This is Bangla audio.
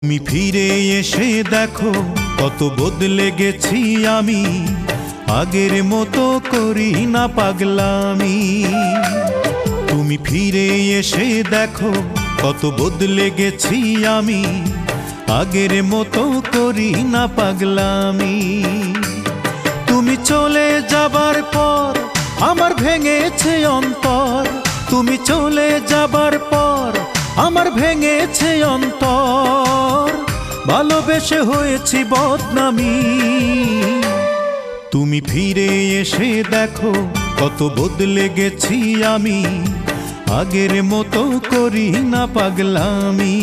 তুমি ফিরে এসে দেখো কত বদলে গেছি আমি, আগের মতো করি না পাগলামি। তুমি ফিরে এসে দেখো কত বদলে গেছি আমি, আগের মতো করি না পাগলামি। তুমি চলে যাবার পর আমার ভেঙেছে অন্তর, তুমি চলে যাবার পর আমার ভেঙেছে অন্তর, ভালোবেসে হয়েছি বদনামি। তুমি ফিরে এসে দেখো কত বদলে গেছি আমি, আগের মতো করি না পাগলামি।